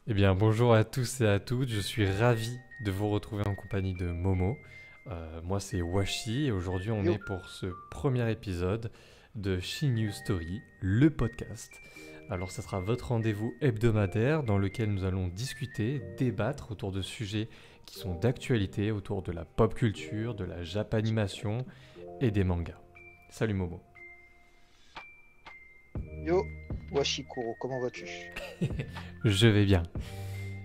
Eh bien, bonjour à tous et à toutes. Je suis ravi de vous retrouver en compagnie de Momo. Moi, c'est Washi et aujourd'hui, on est Yo, pour ce premier épisode de She News Story, le podcast. Alors, ce sera votre rendez-vous hebdomadaire dans lequel nous allons discuter, débattre autour de sujets qui sont d'actualité, autour de la pop culture, de la japanimation et des mangas. Salut Momo. yo, Washikuro, comment vas-tu? Je vais bien.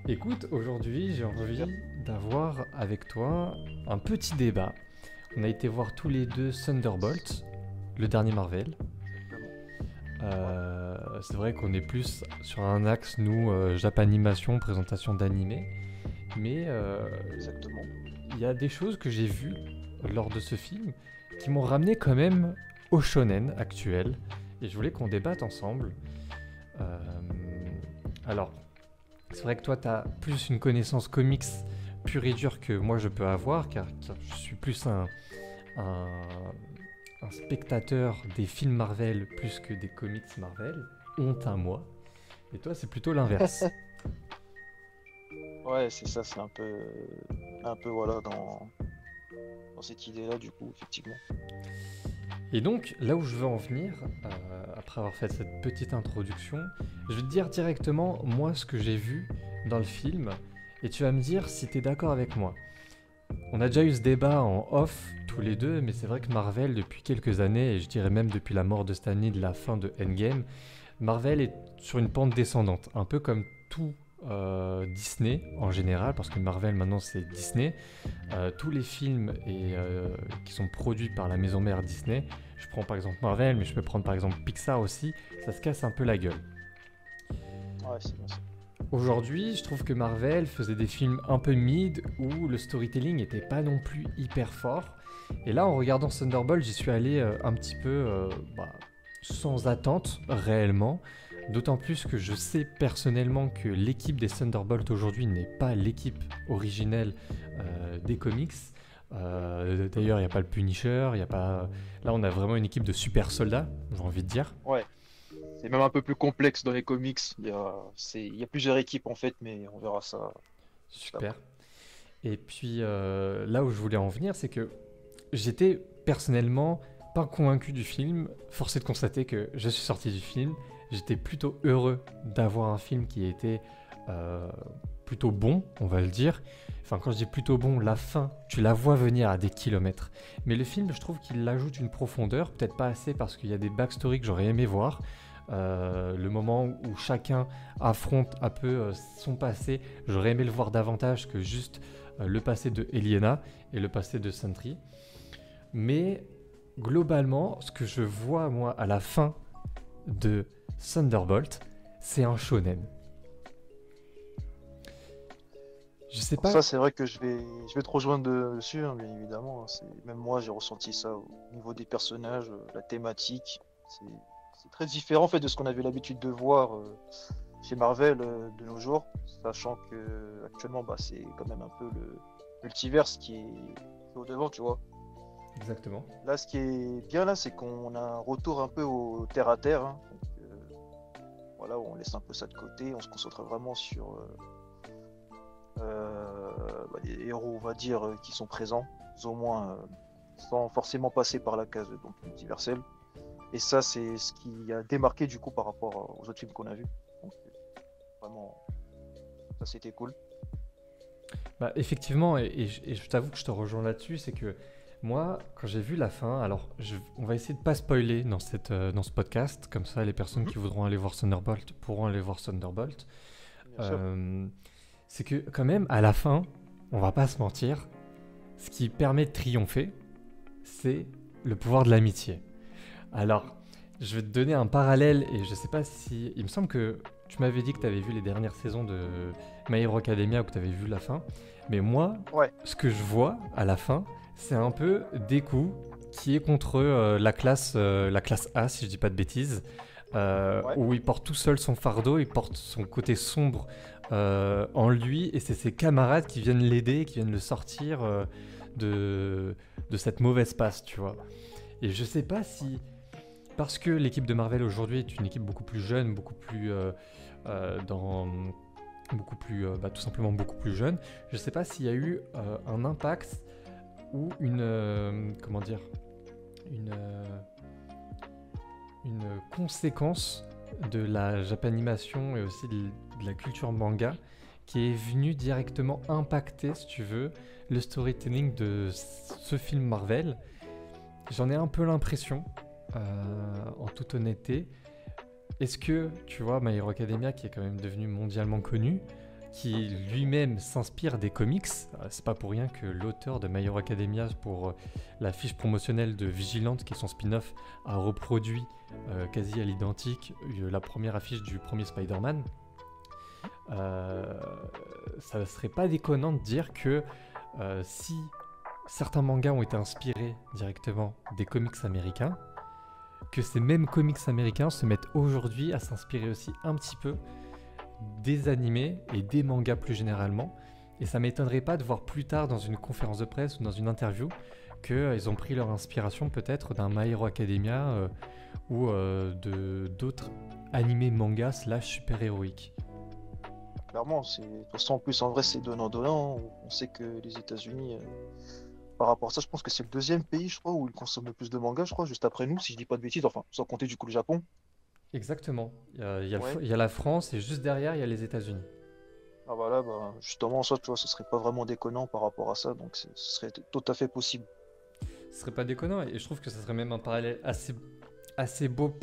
Écoute, aujourd'hui, j'ai Super. envie d'avoir avec toi un petit débat. On a été voir tous les deux Thunderbolt, le dernier Marvel. Exactement. Ouais, C'est vrai qu'on est plus sur un axe, nous, Japanimation, présentation d'animé. Mais exactement. il y a des choses que j'ai vues lors de ce film qui m'ont ramené quand même au shonen actuel. Et je voulais qu'on débatte ensemble. Euh, alors, c'est vrai que toi, tu as plus une connaissance comics pure et dure que moi je peux avoir, car je suis plus un, un spectateur des films Marvel plus que des comics Marvel. Honte à moi. Et toi, c'est plutôt l'inverse. Ouais, c'est ça, c'est un peu voilà, dans cette idée-là, du coup, effectivement. Et donc, là où je veux en venir, après avoir fait cette petite introduction, je vais te dire directement, moi, ce que j'ai vu dans le film, et tu vas me dire si tu es d'accord avec moi. On a déjà eu ce débat en off tous les deux, mais c'est vrai que Marvel, depuis quelques années, et je dirais même depuis la mort de Stan Lee, de la fin de Endgame, Marvel est sur une pente descendante, un peu comme tout Disney en général, parce que Marvel maintenant c'est Disney. Tous les films qui sont produits par la maison mère Disney, je prends par exemple Marvel, mais je peux prendre par exemple Pixar aussi, ça se casse un peu la gueule. Ouais, c'est bien ça. Aujourd'hui, je trouve que Marvel faisait des films un peu mid où le storytelling n'était pas non plus hyper fort. Et là, en regardant Thunderbolt, j'y suis allé un petit peu sans attente réellement. D'autant plus que je sais personnellement que l'équipe des Thunderbolts aujourd'hui n'est pas l'équipe originelle des comics. D'ailleurs, il n'y a pas le Punisher, il y a pas. Là, on a vraiment une équipe de super soldats, j'ai envie de dire. Ouais, c'est même un peu plus complexe dans les comics. Il y a plusieurs équipes en fait, mais on verra ça juste Super. après. Et puis là où je voulais en venir, c'est que j'étais personnellement pas convaincu du film. Force est de constater que je suis sorti du film. J'étais plutôt heureux d'avoir un film qui était euh, plutôt bon, on va le dire. Enfin, quand je dis plutôt bon, la fin, tu la vois venir à des kilomètres. Mais le film, je trouve qu'il ajoute une profondeur, peut-être pas assez parce qu'il y a des backstories que j'aurais aimé voir. Le moment où chacun affronte un peu son passé, j'aurais aimé le voir davantage que juste le passé de Eliena et le passé de Sentry. Mais globalement, ce que je vois moi à la fin de Thunderbolt, c'est un shonen. Je sais Alors pas. ça, c'est vrai que je vais te rejoindre dessus, hein, bien évidemment, hein. Même moi, j'ai ressenti ça au niveau des personnages, la thématique. C'est, c'est très différent en fait de ce qu'on avait l'habitude de voir. Chez Marvel de nos jours, sachant que actuellement bah, c'est quand même un peu le multiverse qui est au devant, tu vois. Exactement. Là, ce qui est bien là, c'est qu'on a un retour un peu au terre à terre, hein. Donc, voilà, on laisse un peu ça de côté, on se concentre vraiment sur bah, les héros, on va dire, qui sont présents, au moins sans forcément passer par la case donc multiverselle. Et ça, c'est ce qui a démarqué du coup par rapport aux autres films qu'on a vus. Donc, vraiment, ça c'était cool. Bah, effectivement, et je t'avoue que je te rejoins là-dessus, c'est que moi, quand j'ai vu la fin, alors on va essayer de pas spoiler dans ce podcast, comme ça les personnes Mhm. qui voudront aller voir Thunderbolt pourront aller voir Thunderbolt. Bien sûr. Euh, c'est que quand même, à la fin, on va pas se mentir, ce qui permet de triompher, c'est le pouvoir de l'amitié. Alors, je vais te donner un parallèle et je sais pas si... Il me semble que tu m'avais dit que tu avais vu les dernières saisons de My Hero Academia ou que tu avais vu la fin. Mais moi, Ouais, ce que je vois à la fin, c'est un peu Deku qui est contre la classe A, si je dis pas de bêtises, ouais. où il porte tout seul son fardeau, il porte son côté sombre en lui, et c'est ses camarades qui viennent l'aider, qui viennent le sortir de, de cette mauvaise passe, tu vois. Et je sais pas si parce que l'équipe de Marvel aujourd'hui est une équipe beaucoup plus jeune, beaucoup plus dans beaucoup plus, tout simplement beaucoup plus jeune. Je sais pas s'il y a eu un impact ou comment dire, une, euh, une conséquence de la Japanimation et aussi de la culture manga qui est venue directement impacter, si tu veux, le storytelling de ce film Marvel. J'en ai un peu l'impression, en toute honnêteté. Est-ce que, tu vois, My Hero Academia, qui est quand même devenu mondialement connu, qui lui-même s'inspire des comics, c'est pas pour rien que l'auteur de My Hero Academia, pour la fiche promotionnelle de Vigilante, qui est son spin-off, a reproduit quasi à l'identique la première affiche du premier Spider-Man. Ça serait pas déconnant de dire que si certains mangas ont été inspirés directement des comics américains, que ces mêmes comics américains se mettent aujourd'hui à s'inspirer aussi un petit peu des animés et des mangas plus généralement. Et ça m'étonnerait pas de voir plus tard dans une conférence de presse ou dans une interview qu'ils ont pris leur inspiration peut-être d'un My Hero Academia ou d'autres animés mangas slash super-héroïques. Clairement, de toute façon, en plus, en vrai, c'est donnant-donnant. On sait que les États-Unis, par rapport à ça, je pense que c'est le deuxième pays, je crois, où ils consomment le plus de mangas, je crois, juste après nous, si je dis pas de bêtises, enfin, sans compter du coup le Japon. Exactement. Ouais. Il y a la France et juste derrière, il y a les États-Unis. Ah voilà, bah, justement, ça, tu vois, ce serait pas vraiment déconnant par rapport à ça, donc ce serait tout à fait possible. Ce serait pas déconnant et je trouve que ça serait même un parallèle assez beau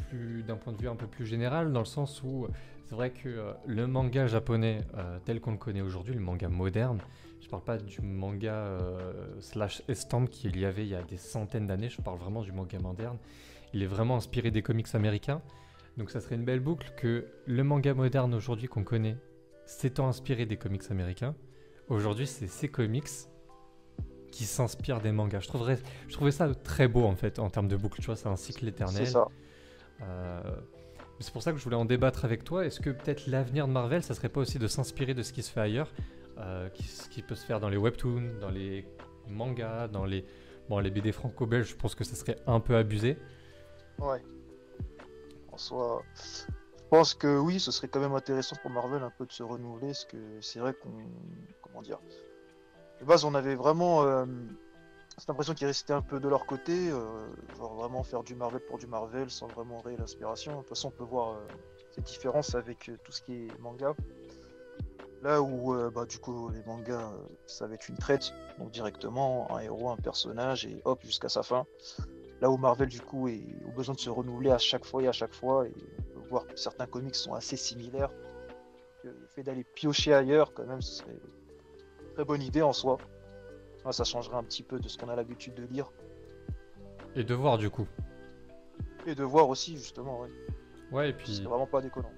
d'un point de vue un peu plus général, dans le sens où c'est vrai que le manga japonais tel qu'on le connaît aujourd'hui, le manga moderne, je parle pas du manga slash estampe qu'il y avait il y a des centaines d'années, je parle vraiment du manga moderne. Il est vraiment inspiré des comics américains, donc ça serait une belle boucle que le manga moderne aujourd'hui qu'on connaît s'étant inspiré des comics américains, aujourd'hui c'est ces comics qui s'inspirent des mangas. Je trouverais ça très beau en fait en termes de boucle, tu vois, c'est un cycle C'est éternel. ça. Euh, c'est pour ça que je voulais en débattre avec toi. Est-ce que peut-être l'avenir de Marvel, ça serait pas aussi de s'inspirer de ce qui se fait ailleurs, ce qui peut se faire dans les webtoons, dans les mangas, les BD franco-belges, je pense que ça serait un peu abusé. Ouais. En soi, je pense que oui, ce serait quand même intéressant pour Marvel un peu de se renouveler, parce que c'est vrai qu'on, comment dire, de base, on avait vraiment cette impression qu'ils restaient un peu de leur côté, genre vraiment faire du Marvel pour du Marvel sans vraiment réelle inspiration. De toute façon, on peut voir cette différence avec tout ce qui est manga. Là où, bah, du coup, les mangas, ça va être une traite, donc directement, un héros, un personnage, et hop, jusqu'à sa fin. Là où Marvel, du coup, a besoin de se renouveler à chaque fois et à chaque fois, et on peut voir que certains comics sont assez similaires. Que le fait d'aller piocher ailleurs, quand même, ce serait une très bonne idée en soi. Ouais, ça changerait un petit peu de ce qu'on a l'habitude de lire. Et de voir du coup. Et de voir aussi, justement, ouais. Ouais, et Ce serait puis, vraiment pas déconnant.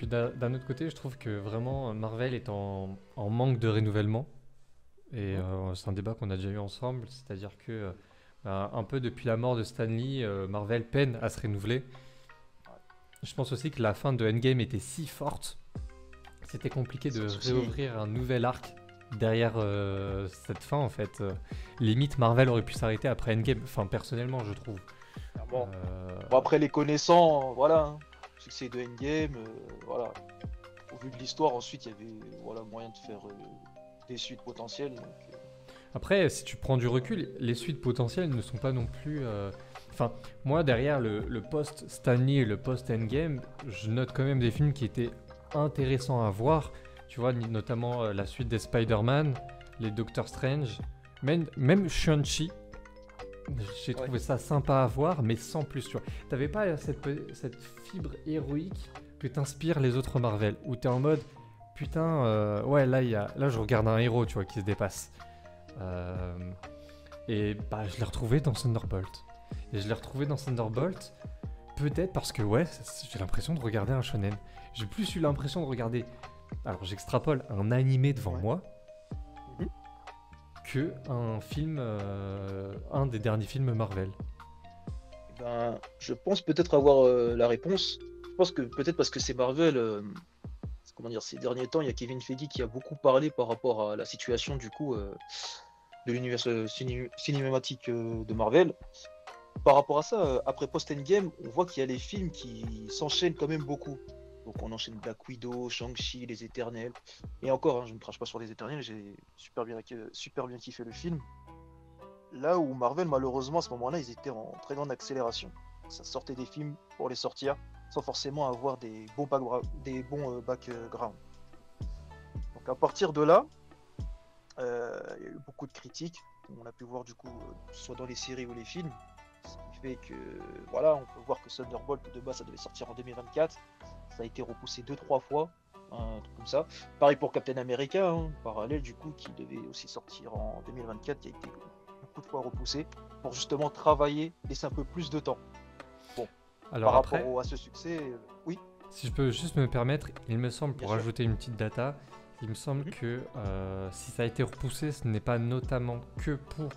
d'un autre côté, je trouve que vraiment Marvel est en manque de renouvellement. Et Mhm. c'est un débat qu'on a déjà eu ensemble, c'est-à-dire que un peu depuis la mort de Stan Lee, Marvel peine à se renouveler. Je pense aussi que la fin de Endgame était si forte, c'était compliqué C'est de le souci. réouvrir un nouvel arc derrière cette fin en fait. Limite Marvel aurait pu s'arrêter après Endgame, enfin personnellement je trouve. Clairement. Euh, Bon, après, les connaissants, voilà, hein. Succès de Endgame, voilà. Au vu de l'histoire, ensuite, il y avait voilà, moyen de faire des suites potentielles. Donc, Après, si tu prends du recul, les suites potentielles ne sont pas non plus. Enfin, moi derrière le post Stanley et le post Endgame, je note quand même des films qui étaient intéressants à voir. Tu vois, notamment la suite des Spider-Man, les Doctor Strange, même Shang-Chi. J'ai ouais. trouvé ça sympa à voir, mais sans plus. Tu vois, t'avais pas cette fibre héroïque que t'inspirent les autres Marvel, où t'es en mode putain, ouais, là je regarde un héros, tu vois, qui se dépasse. Euh, et bah, je l'ai retrouvé dans Thunderbolt. Et je l'ai retrouvé dans Thunderbolt, peut-être parce que, ouais, j'ai l'impression de regarder un shonen. J'ai plus eu l'impression de regarder, alors j'extrapole, un animé devant Ouais. moi Mhm. que un film, un des derniers films Marvel. Eh ben, je pense peut-être avoir la réponse. Je pense que peut-être parce que c'est Marvel, comment dire, ces derniers temps, il y a Kevin Feige qui a beaucoup parlé par rapport à la situation du coup de l'univers cinématique de Marvel. Par rapport à ça, après Post Endgame, on voit qu'il y a les films qui s'enchaînent quand même beaucoup. Donc on enchaîne Black Widow, Shang-Chi, Les Éternels. Et encore, hein, je ne crache pas sur Les Éternels, j'ai super bien kiffé le film. Là où Marvel, malheureusement, à ce moment-là, ils étaient en très grande accélération. Ça sortait des films pour les sortir, sans forcément avoir backgrounds. Donc à partir de là, il y a eu beaucoup de critiques, comme on a pu voir du coup, soit dans les séries ou les films. Ce qui fait que, voilà, on peut voir que Thunderbolt, de base, ça devait sortir en 2024. Ça a été repoussé 2-3 fois, un truc comme ça. Pareil pour Captain America, hein, parallèle du coup, qui devait aussi sortir en 2024, qui a été beaucoup de fois repoussé, pour justement travailler, laisser un peu plus de temps. Bon, Alors par après, rapport à ce succès, oui, si je peux juste me permettre, il me semble, bien pour sûr. ajouter une petite data, il me semble Mhm. que si ça a été repoussé, ce n'est pas notamment que pour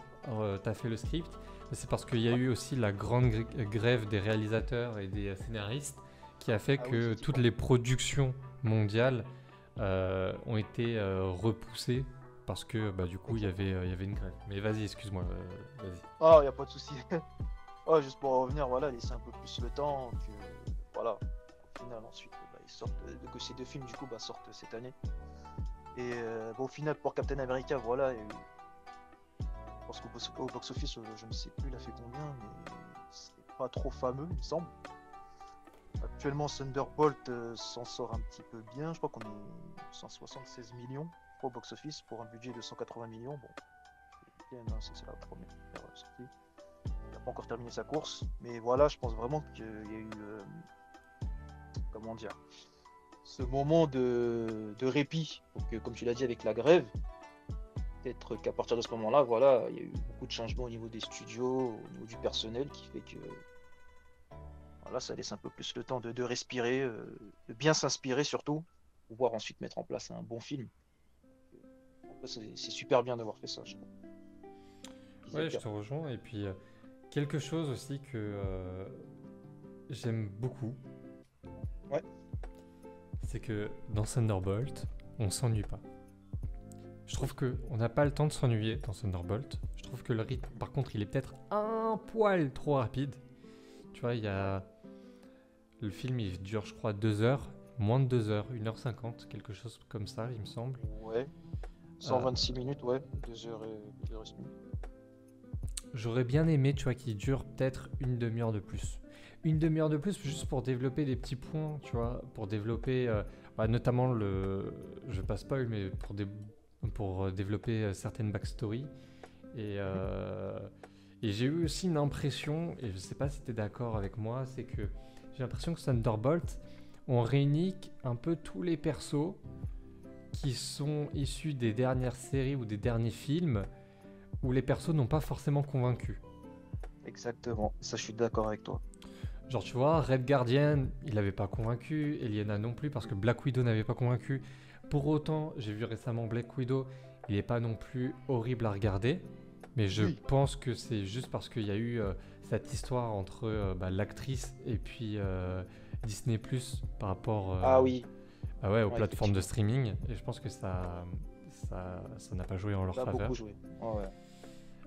taffer le script, mais c'est parce qu'il y a Ouais. eu aussi la grande grève des réalisateurs et des scénaristes qui a fait Ah oui, que toutes effectivement. les productions mondiales ont été repoussées parce que bah, du coup Exact. il y avait une grève. Mais vas-y, excuse-moi, vas-y. Ah, il n'y a pas de souci. Ouais, juste pour en revenir, voilà, laisser un peu plus le temps que, voilà, au final, ensuite, bah, ils sortent, que ces deux films, du coup, bah, sortent cette année. Et bon, au final, pour Captain America, voilà, je pense qu'au box-office, je ne sais plus, il a fait combien, mais c'est pas trop fameux, il me semble. Actuellement, Thunderbolt s'en sort un petit peu bien. Je crois qu'on est 176 millions au box-office pour un budget de 180 millions. Bon, c'est bien, hein, c'est la première sortie. Il n'a pas encore terminé sa course. Mais voilà, je pense vraiment qu'il y a eu, comment dire, ce moment de répit. Donc, comme tu l'as dit avec la grève, peut-être qu'à partir de ce moment-là, voilà, il y a eu beaucoup de changements au niveau des studios, au niveau du personnel, qui fait que voilà, ça laisse un peu plus le temps de respirer, de bien s'inspirer surtout, pour pouvoir ensuite mettre en place un bon film. C'est super bien d'avoir fait ça, je trouve. C'est le Ouais, je cas. te rejoins. Et puis quelque chose aussi que j'aime beaucoup, Ouais, c'est que dans Thunderbolt, on s'ennuie pas. Je oui, trouve que on n'a pas le temps de s'ennuyer dans Thunderbolt. Je trouve que le rythme, par contre, il est peut-être un poil trop rapide. Tu vois, il y a le film, il dure, je crois, 2 heures, moins de 2 heures, 1h50, quelque chose comme ça, il me semble. ouais. Euh, 126 minutes, ouais, 2 heures et demie. J'aurais bien aimé, tu vois, qu'il dure peut-être une demi-heure de plus. Une demi-heure de plus, juste pour développer des petits points, tu vois, pour développer, bah, notamment je vais pas spoil, mais pour développer certaines backstories. Et, Mhm. euh, et j'ai eu aussi une impression, et je sais pas si tu es d'accord avec moi, c'est que j'ai l'impression que Thunderbolt, on réunit un peu tous les persos qui sont issus des dernières séries ou des derniers films où les persos n'ont pas forcément convaincu. Exactement, ça je suis d'accord avec toi. Genre, tu vois, Red Guardian, il n'avait pas convaincu, Eliana non plus, parce que Black Widow n'avait pas convaincu. Pour autant, j'ai vu récemment Black Widow, il n'est pas non plus horrible à regarder, mais je Oui. pense que c'est juste parce qu'il y a eu cette histoire entre bah, l'actrice et puis Disney Plus par rapport Ah oui, ah ouais, aux ouais, plateformes de effectivement. streaming, et je pense que ça n'a pas joué en leur Ça a beaucoup faveur. joué. Ouais, ouais, exactement.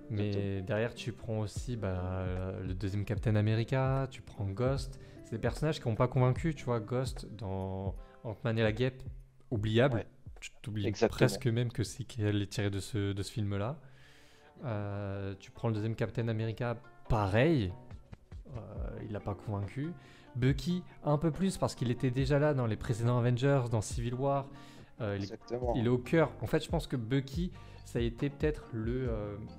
Mais derrière, tu prends aussi bah, le deuxième Captain America, tu prends Ghost. C'est des personnages qui n'ont pas convaincu, tu vois. Ghost dans Ant-Man et la Guêpe, oubliable. Ouais, Tu t'oublies exactement. presque même que c'est qu'elle est tirée de ce film-là. Tu prends le deuxième Captain America, pareil. Il n'a pas convaincu. Bucky, un peu plus parce qu'il était déjà là dans les précédents Avengers, dans Civil War. Il est Exactement. au cœur. En fait, je pense que Bucky, ça a été peut-être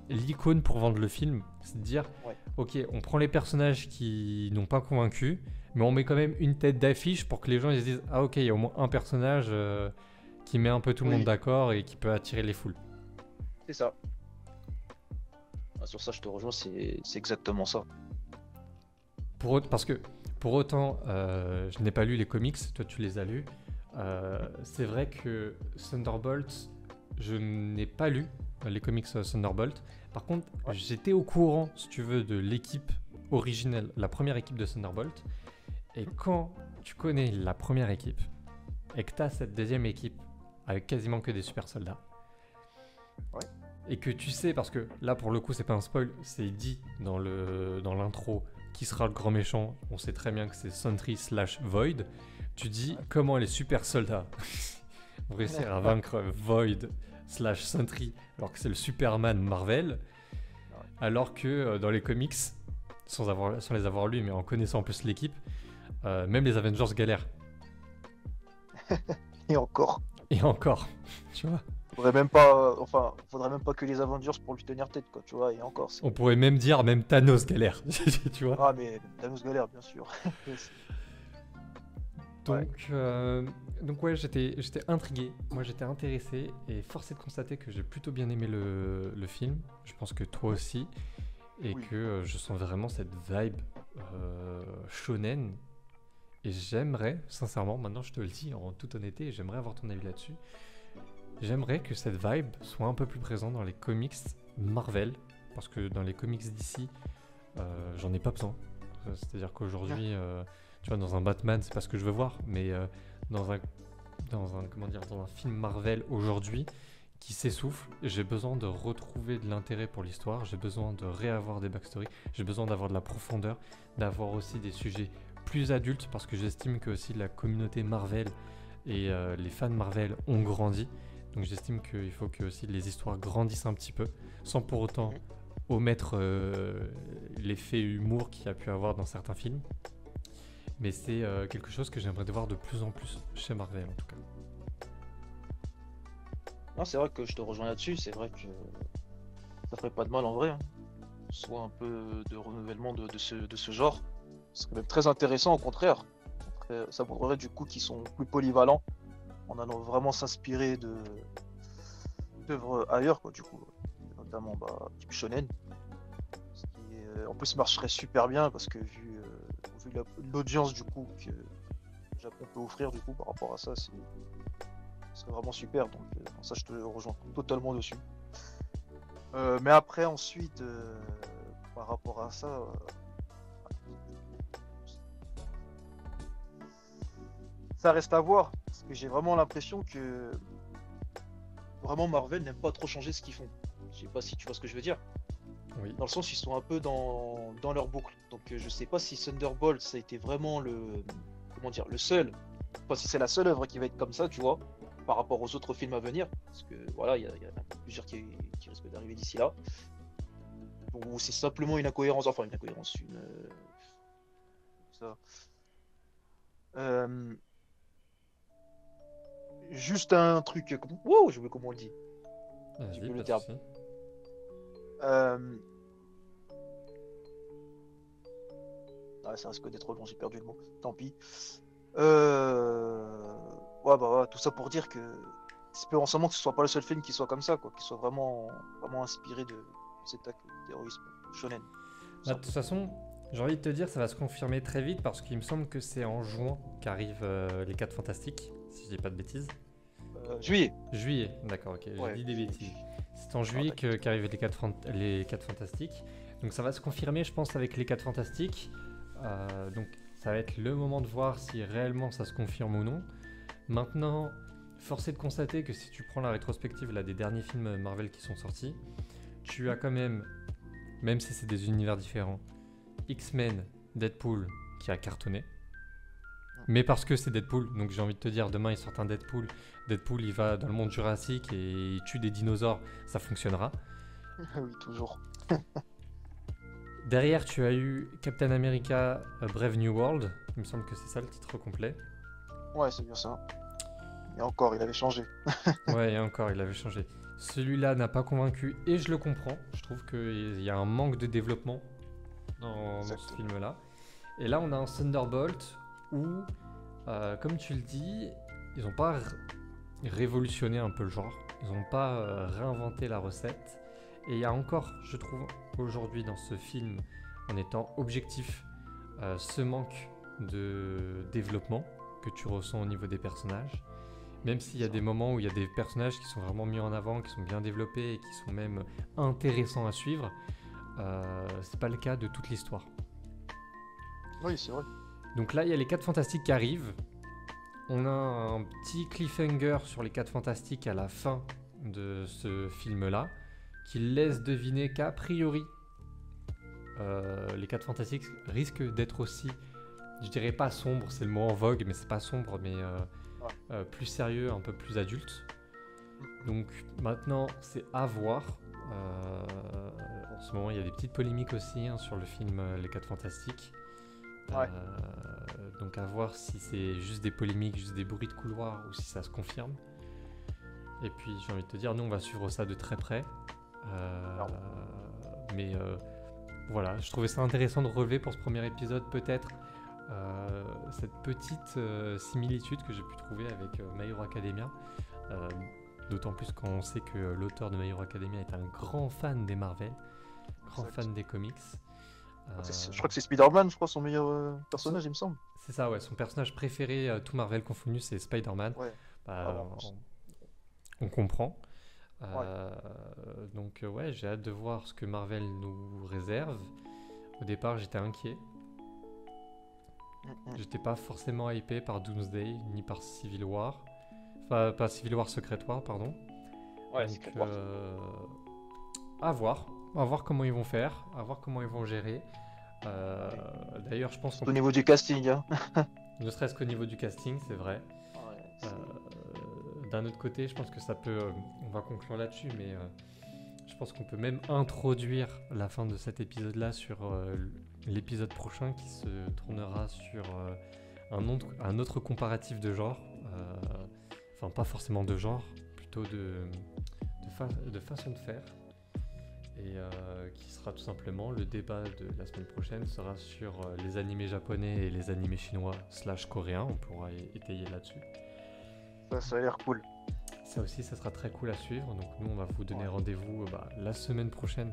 l'icône pour vendre le film. C'est de dire, Ouais. ok, on prend les personnages qui n'ont pas convaincu, mais on met quand même une tête d'affiche pour que les gens ils se disent, ah ok, il y a au moins un personnage qui met un peu tout le monde Oui, d'accord et qui peut attirer les foules. c'est ça. Ah, sur ça, je te rejoins, c'est exactement ça. Parce que pour autant, je n'ai pas lu les comics, toi tu les as lus. Mhm. C'est vrai que Thunderbolt, je n'ai pas lu les comics Thunderbolt. Par contre, Ouais, j'étais au courant, si tu veux, de l'équipe originelle, la première équipe de Thunderbolt. Et mhm. quand tu connais la première équipe et que tu as cette deuxième équipe avec quasiment que des super soldats, Ouais, et que tu sais, parce que là pour le coup c'est pas un spoil, c'est dit dans l'intro qui sera le grand méchant, on sait très bien que c'est Sentry slash Void, Tu dis comment les super soldats vont réussir à vaincre Void slash Sentry alors que c'est le Superman Marvel, alors que dans les comics, sans les avoir lus mais en connaissant en plus l'équipe, même les Avengers galèrent. Et encore. Et encore, tu vois. Faudrait même pas que les Avengers pour lui tenir tête, quoi, tu vois, et encore. On pourrait même dire, même Thanos galère, tu vois. Ah, mais Thanos galère, bien sûr. Donc ouais, j'étais intrigué, moi j'étais intéressé, et force est de constater que j'ai plutôt bien aimé le film. Je pense que toi aussi, et Oui. que je sens vraiment cette vibe shonen. Et j'aimerais, sincèrement, maintenant je te le dis en toute honnêteté, et j'aimerais avoir ton avis là-dessus. J'aimerais que cette vibe soit un peu plus présente dans les comics Marvel, parce que dans les comics d'ici, j'en ai pas besoin. C'est-à-dire qu'aujourd'hui, tu vois, dans un Batman, c'est pas ce que je veux voir, mais dans un film Marvel aujourd'hui qui s'essouffle, j'ai besoin de retrouver de l'intérêt pour l'histoire, j'ai besoin de réavoir des backstories, j'ai besoin d'avoir de la profondeur, d'avoir aussi des sujets plus adultes, parce que j'estime que aussi la communauté Marvel et les fans Marvel ont grandi. Donc j'estime qu'il faut que aussi les histoires grandissent un petit peu, sans pour autant omettre l'effet humour qu'il y a pu avoir dans certains films. Mais c'est quelque chose que j'aimerais voir de plus en plus chez Marvel en tout cas. Non, c'est vrai que je te rejoins là-dessus, c'est vrai que ça ferait pas de mal en vrai, hein. Soit un peu de renouvellement de ce genre. Ce serait même très intéressant, au contraire. Ça voudrait du coup qu'ils sont plus polyvalents, en allant vraiment s'inspirer d'œuvres ailleurs, quoi, du coup. Notamment type shonen. Ce qui, en plus, marcherait super bien parce que vu l'audience du coup que le Japon peut offrir du coup par rapport à ça, ce serait vraiment super. Donc ça, je te rejoins totalement dessus. Mais après, ensuite, par rapport à ça, ça reste à voir. Parce que j'ai vraiment l'impression que vraiment Marvel n'aime pas trop changer ce qu'ils font. Je sais pas si tu vois ce que je veux dire. Oui. Dans le sens, ils sont un peu dans leur boucle. Donc je sais pas si Thunderbolt ça a été vraiment le seul. Enfin, si c'est la seule œuvre qui va être comme ça, tu vois, par rapport aux autres films à venir. Parce que voilà, il y a plusieurs qui risquent d'arriver d'ici là. Ou c'est simplement une incohérence, enfin une incohérence, ça. Euh, Juste un truc. Wow, je sais comment on le dit. J'ai Vas-y, plus pas le de terme. souci. Euh... Ah, ça risque d'être long, j'ai perdu le mot. Tant pis. Ouais, ouais, tout ça pour dire que espérons seulement que ce soit pas le seul film qui soit comme ça, quoi, qui soit vraiment inspiré de cet acte de terrorisme shonen. Bah, de toute façon, j'ai envie de te dire, ça va se confirmer très vite parce qu'il me semble que c'est en juin qu'arrivent les 4 Fantastiques, si je dis pas de bêtises. Juillet. Juillet, d'accord, ok, j'ai Ouais, dit des bêtises. C'est en juillet t'inquiète. qu'arrivent les 4 Fantastiques. Donc ça va se confirmer, je pense, avec les 4 Fantastiques. Donc ça va être le moment de voir si réellement ça se confirme ou non. Maintenant, force est de constater que si tu prends la rétrospective là, des derniers films Marvel qui sont sortis, tu as quand même si c'est des univers différents, X-Men, Deadpool qui a cartonné. Mais parce que c'est Deadpool, donc j'ai envie de te dire, demain ils sortent un Deadpool. Deadpool il va dans le monde jurassique et il tue des dinosaures, ça fonctionnera. Oui, toujours. Derrière tu as eu Captain America Brave New World, il me semble que c'est ça le titre complet. Ouais, c'est bien ça. Et encore, il avait changé. Ouais, et encore, il avait changé. Celui-là n'a pas convaincu et je le comprends. Je trouve qu'il y a un manque de développement dans ce film-là. Et là, on a un Thunderbolt où, comme tu le dis, ils n'ont pas révolutionné un peu le genre. Ils n'ont pas réinventé la recette. Et il y a encore, je trouve, aujourd'hui dans ce film, en étant objectif, ce manque de développement que tu ressens au niveau des personnages. Même s'il y a des moments où il y a des personnages qui sont vraiment mis en avant, qui sont bien développés et qui sont même intéressants à suivre, c'est pas le cas de toute l'histoire. Oui, c'est vrai. Donc là, il y a les 4 Fantastiques qui arrivent. On a un petit cliffhanger sur les 4 Fantastiques à la fin de ce film-là, qui laisse deviner qu'a priori, les 4 Fantastiques risquent d'être aussi je dirais pas sombre, c'est le mot en vogue, mais c'est pas sombre, mais plus sérieux, un peu plus adulte. Donc maintenant, c'est à voir. En ce moment, il y a des petites polémiques aussi sur le film Les 4 Fantastiques. Ouais. Donc à voir si c'est juste des polémiques, juste des bruits de couloir ou si ça se confirme. Et puis j'ai envie de te dire, nous on va suivre ça de très près. Mais voilà, je trouvais ça intéressant de relever pour ce premier épisode peut-être cette petite similitude que j'ai pu trouver avec My Hero Academia. D'autant plus quand on sait que l'auteur de My Hero Academia est un grand fan des Marvel, grand fan des comics. Je crois que c'est Spider-Man, je crois, son meilleur personnage, il me semble. C'est ça, ouais. Son personnage préféré, tout Marvel confondu, c'est Spider-Man. Ouais. On comprend. Donc ouais, j'ai hâte de voir ce que Marvel nous réserve. Au départ, j'étais inquiet. J'étais pas forcément hypé par Doomsday ni par Civil War. Enfin, pas Civil War, Secret War, pardon. Ouais, donc, Secret War. à voir comment ils vont faire, à voir comment ils vont gérer. D'ailleurs, je pense au niveau du casting, hein. Ne serait-ce qu'au niveau du casting, c'est vrai. D'un autre côté, je pense que ça peut... on va conclure là-dessus, mais je pense qu'on peut même introduire la fin de cet épisode-là sur l'épisode prochain qui se tournera sur un autre comparatif de genre. Enfin, pas forcément de genre, plutôt de façon de faire. Et qui sera tout simplement le débat de la semaine prochaine sera sur les animés japonais et les animés chinois / coréens. On pourra étayer là-dessus. Ça a l'air cool. Ça aussi, ça sera très cool à suivre. Donc nous, on va vous donner rendez-vous la semaine prochaine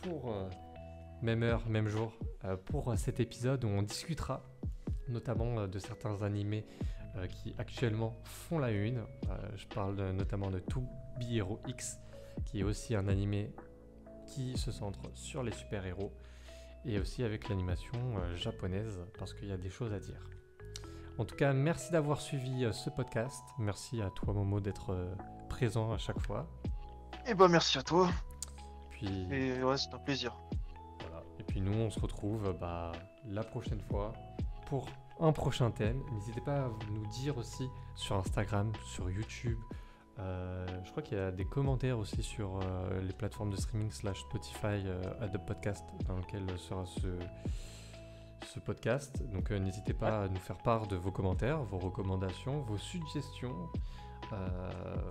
pour même heure, même jour, pour cet épisode où on discutera notamment de certains animés qui actuellement font la une. Je parle notamment de To Be Hero X, qui est aussi un animé qui se centre sur les super-héros et aussi avec l'animation japonaise parce qu'il y a des choses à dire. En tout cas, merci d'avoir suivi ce podcast. Merci à toi Momo d'être présent à chaque fois. Et bah merci à toi. Puis, et ouais, c'est un plaisir. Voilà. Et puis nous, on se retrouve la prochaine fois pour un prochain thème. N'hésitez pas à nous dire aussi sur Instagram, sur YouTube. Je crois qu'il y a des commentaires aussi sur les plateformes de streaming / Spotify Adobe Podcast dans lequel sera ce podcast. Donc n'hésitez pas à nous faire part de vos commentaires, vos recommandations, vos suggestions.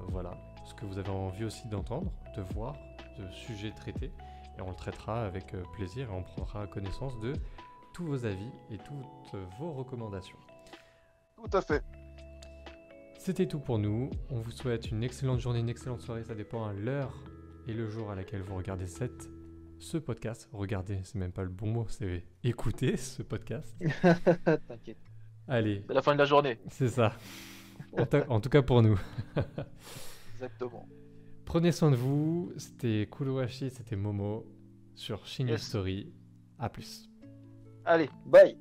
Voilà, ce que vous avez envie aussi d'entendre, de voir, de sujets traités. Et on le traitera avec plaisir et on prendra connaissance de tous vos avis et toutes vos recommandations. Tout à fait. C'était tout pour nous. On vous souhaite une excellente journée, une excellente soirée. Ça dépend à l'heure et le jour à laquelle vous regardez ce podcast. Regardez, c'est même pas le bon mot, c'est écouter ce podcast. T'inquiète. Allez. C'est la fin de la journée. C'est ça. En tout cas pour nous. Exactement. Prenez soin de vous. C'était Kurohashi, c'était Momo sur Shin Story. À plus. Allez, bye.